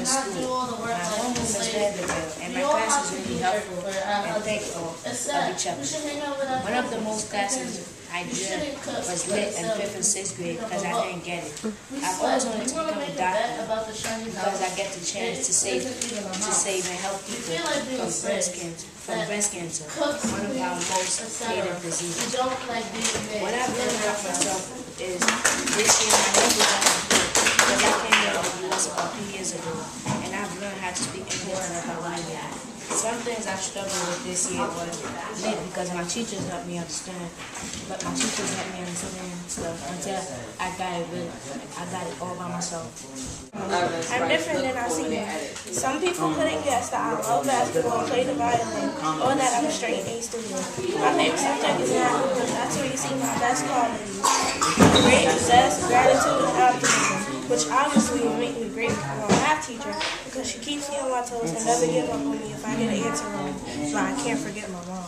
in school. My homeroom is Vanderbilt, and my class is really helpful and thankful of each other. One of the most classes I did was lit in 5th and 6th grade because I didn't get it. I've always wanted to become a doctor because I get the chance to save and help people from breast cancer, one of our most hated diseases. What I've learned about myself is this year my language is good because I came here to the US about 2 years ago, and I've learned how to speak English like I want to. Some things I struggled with this year was lit because my teachers helped me understand, but my teachers helped me understand stuff until I got it all by myself. I'm different than I seem. Some people couldn't guess that I love basketball and play the violin, or that I'm a straight A student. My favorite subject is math because that's where you see my best qualities. Great zest, gratitude, and optimism, which obviously will make me great for my math teacher because she keeps me on my toes and never give up on me if I get an answer wrong, so I can't forget my mom.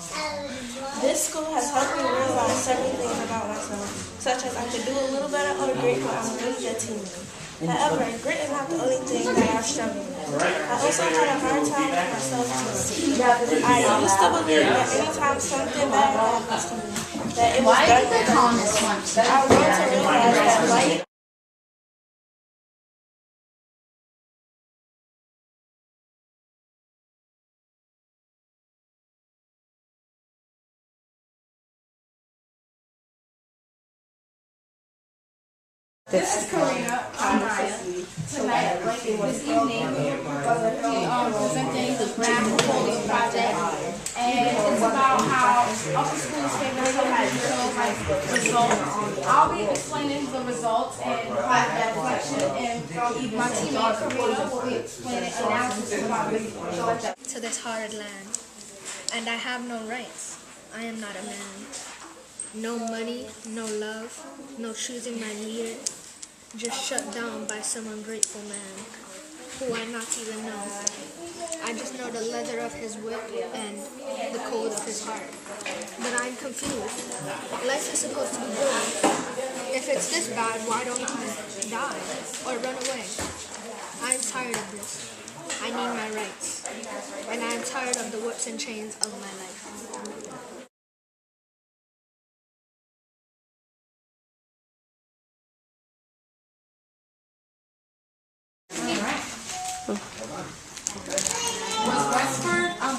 This school has helped me realize several things about myself, such as I could do a little better on grit, but I'm a really good teammate. However, grit is not the only thing that I've struggled with. I also had a hard time with my self-esteem. I used to believe that anytime something bad happens to me, that it was done with I want to realize that life This is Karina. I'm Maya. Tonight, this evening, we are presenting the math proposal project, and it's about how upper school favorite results. I'll be explaining the results and provide that reflection, and my teammate Karina will be explaining analysis about the results. To this hard land, and I have no rights. I am not a man. No money, no love, no choosing my leader. Just shut down by some ungrateful man who I not even know. I just know the leather of his whip and the cold of his heart. But I'm confused. Life is supposed to be good. If it's this bad, why don't I die or run away? I'm tired of this. I need my rights. And I'm tired of the whips and chains of my life.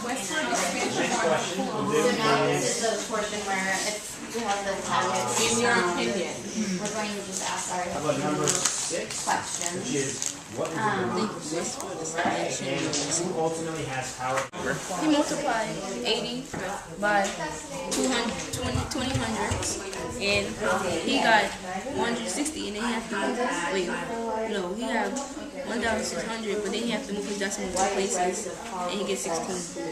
Westford expansion part 4. So now this is the portion where we have the topics. In your opinion. We're going to just ask our How about number 6? questions. Which is, what is the who ultimately has power? He multiplied 80 by 200 hundreds, and he got 160, and then he have to wait. No, he had 1,600, but then he have to move his decimal places, and he gets 16.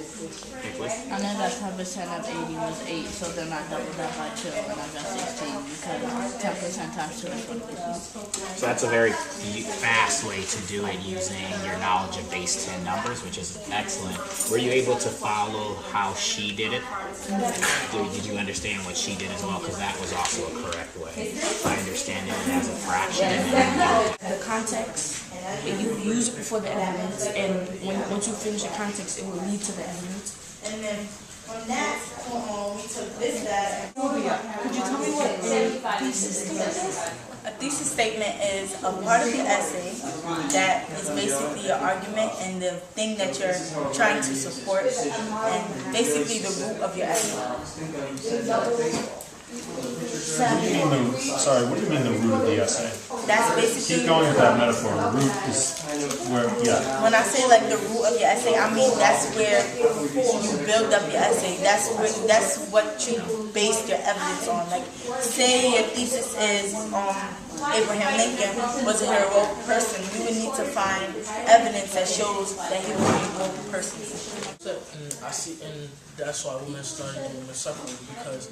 I know that 10% of 80 was 8, so then I doubled that by 2, and I got 16 because 10% times 2 is 20. So that's a very fast way to do it using your knowledge of base 10 numbers, which is excellent. Were you able to follow how she did it? Did you understand what she did as well? Because that was also a correct way. By understanding it as a fraction. The context, and you use it before the evidence, and once you finish the context, it will lead to the evidence. And then from that point on, we took this data. Could you tell me what a thesis statement is? A thesis statement is a part of your essay that is basically your argument and the thing that you're trying to support, and basically the root of your essay. Sorry, what do you mean the root of the essay? That's basically... Keep going with that metaphor. The root is where, yeah. When I say like the root of your essay, I mean that's where you build up your essay. That's what you base your evidence on. Like, say your thesis is Abraham Lincoln was a heroic person. You would need to find evidence that shows that he was a heroic person. And that's why women started doing the suffrage, because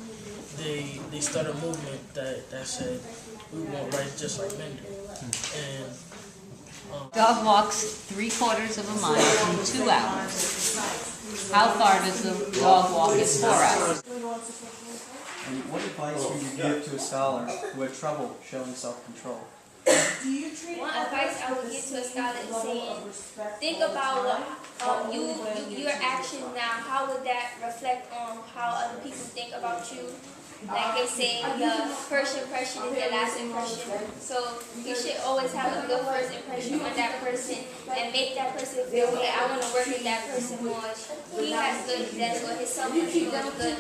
they started a movement that said we want rights just like men do. And Dog walks 3/4 of a mile in 2 hours. How far does the dog walk in 4 hours? And what advice would you give to a scholar who had trouble showing self-control? One advice I would give to a scholar is saying, think about what your actions now. How would that reflect on how other people think about you? Like they say, the first impression is the last impression. So you should always have a good first impression on that person and make that person feel, hey, I want to work with that person more. He has good events or his son is doing good.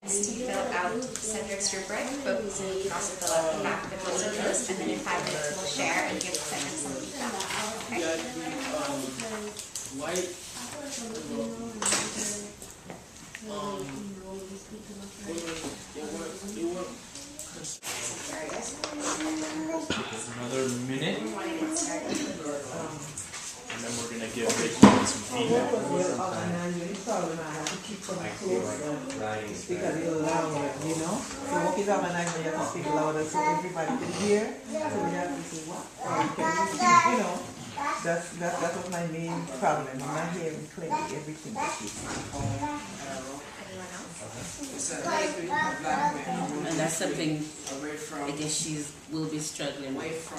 To fill out Cedric's rubric, but you can also fill out the back of the poster post, and then in 5 minutes we'll share and give Cedric some feedback. Okay? White. Another minute. And then we're gonna give Raekwon some feedback. Speak a little louder, you know? So what is organized, you have to speak louder so everybody can hear. So we have to say what? Or you can, you know, that was my main problem. I'm not hearing clearly everything that you say. And that's something I guess she will be struggling with,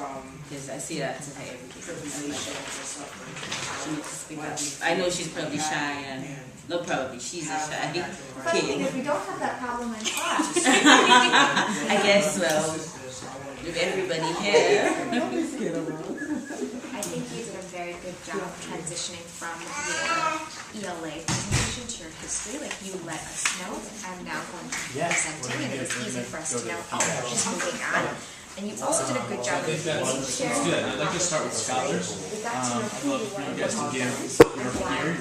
because I see that to her every day. She needs to speak up. I know she's probably shy, and no, probably she's a shy kid. Because we don't have that problem in class. I guess, well, with everybody here. I think you did a very good job transitioning from your ELA presentation to your history. Like, you let us know, I'm now going to be presenting, and it was easy for us to know, oh, she's moving on. And you also did a good job of making sure. Let's do that. I'd like to start with scholars. I'd love for you guys to give your peer,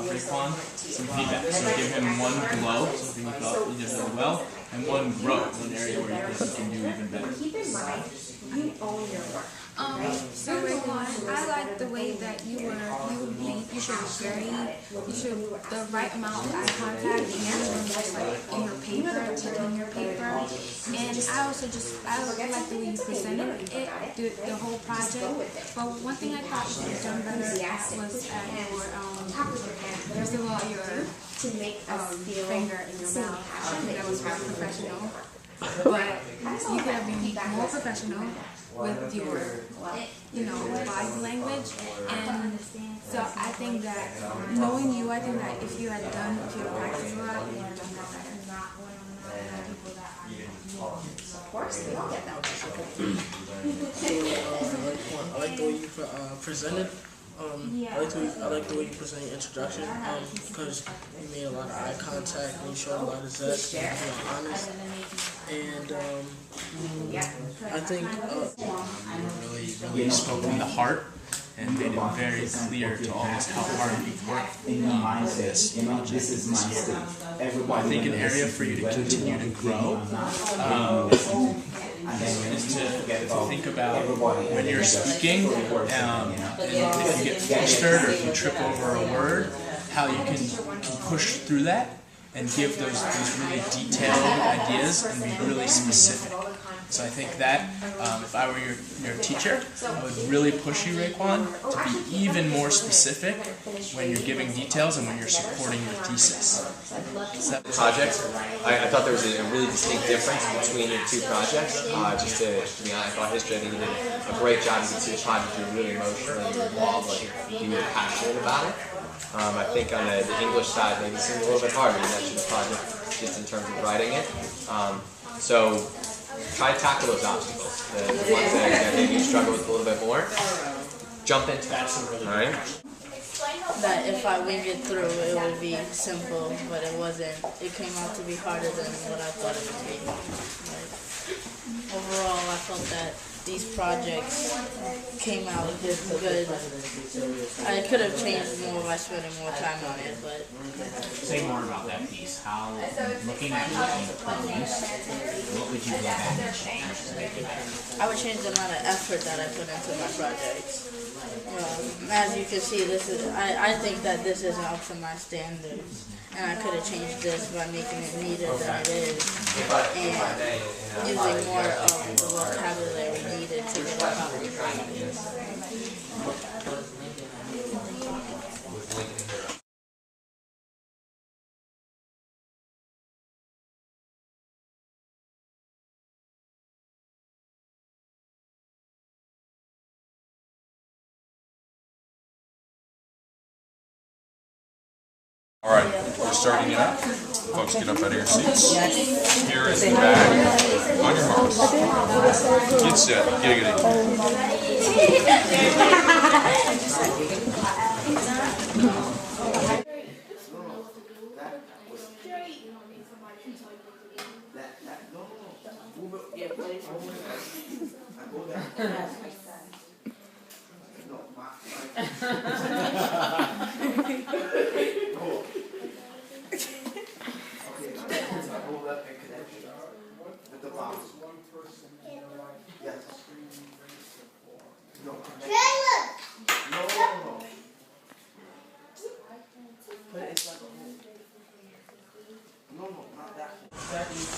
Raekwon, some feedback. So give him one glow, something you thought you did really well, and one grow, one area where you think you can do even better. Keep in mind, you own your work. So Raekwon, I like the way that you showed the right amount of eye contact and just like in your paper, checking your paper. And I also like the way you presented it, the whole project. But one thing I thought you could have done better was at your, first of all, your finger in your mouth. I think that was very professional. But you could have been more professional with your, body language. And so I think that, knowing you, I think that if you had practiced a lot, you would have done that better. Of course, we all get that. I like the way you presented. I like the way you present your introduction, because you made a lot of eye contact and you showed a lot of zest and you were honest. And I think really spoke from the heart and made it very clear to all of us how hard you've worked on this project this year. I think an area for you to continue to grow is to think about when you're speaking, and if you get flustered or if you trip over a word, how you can push through that and give those really detailed ideas and be really specific. So I think that if I were your teacher, I would really push you, Raekwon, to be even more specific when you're giving details and when you're supporting your thesis. Project, I thought there was a really distinct difference between your two projects. Just to be honest, I thought history, I think you did a great job. You could see the project, you were really emotional, you were involved, like you were passionate about it. I think on the English side, maybe it seemed a little bit harder. You mentioned the project just in terms of writing it. So try to tackle those obstacles. The ones that maybe you struggle with a little bit more, jump into that. All right? That if I wing it through, it would be simple, but it wasn't. It came out to be harder than what I thought it would be. Like, overall, I felt that these projects came out good. I could have changed more by spending more time on it, but... Say more about that piece. How, looking at the produce, what would you go back and change to make it better? I would change the amount of effort that I put into my projects. As you can see, I think that this isn't up to my standards. And I could have changed this by making it neater than it is. And using more of the vocabulary needed to get out. All right, we're starting it up. Folks, get up out of your seats. Here is the bag. On your marks. Get set. Get it.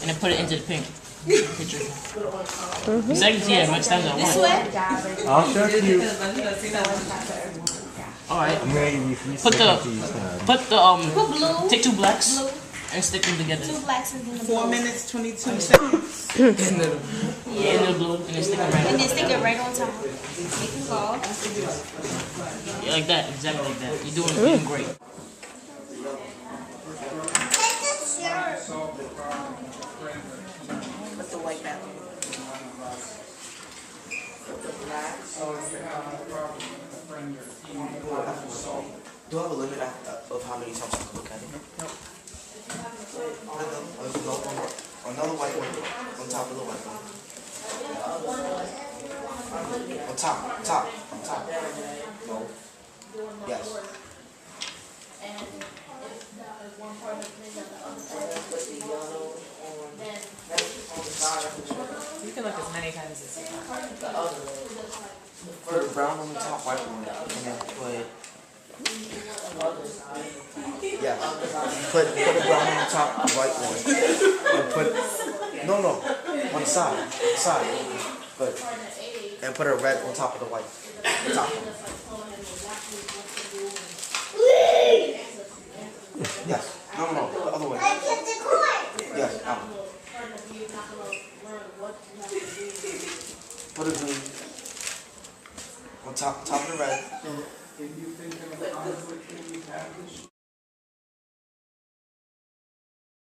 And then put it into the picture. Seconds, yeah, much times I want. This way? I'll show you. Alright. I'm ready to take 2 blacks and stick them together. 2 blacks and then the 4 minutes, 22 seconds. Yeah, in the blue, and then stick it right and then stick it right on top. Make it fall. Yeah, like that, exactly like that. You're doing great. Put the white back. Do I have a limit of how many times I can look at it? No. Another white one on top of the white one. On top. No. Yes. You can look as many times as you want. Put the brown on the top, white one, and then put. Yeah. Put the brown on the top, white one, and put. No, on the side, But and put a red on top of the white. The top one. Yes. No, the other way. Yes, out. Put a green on top of the red.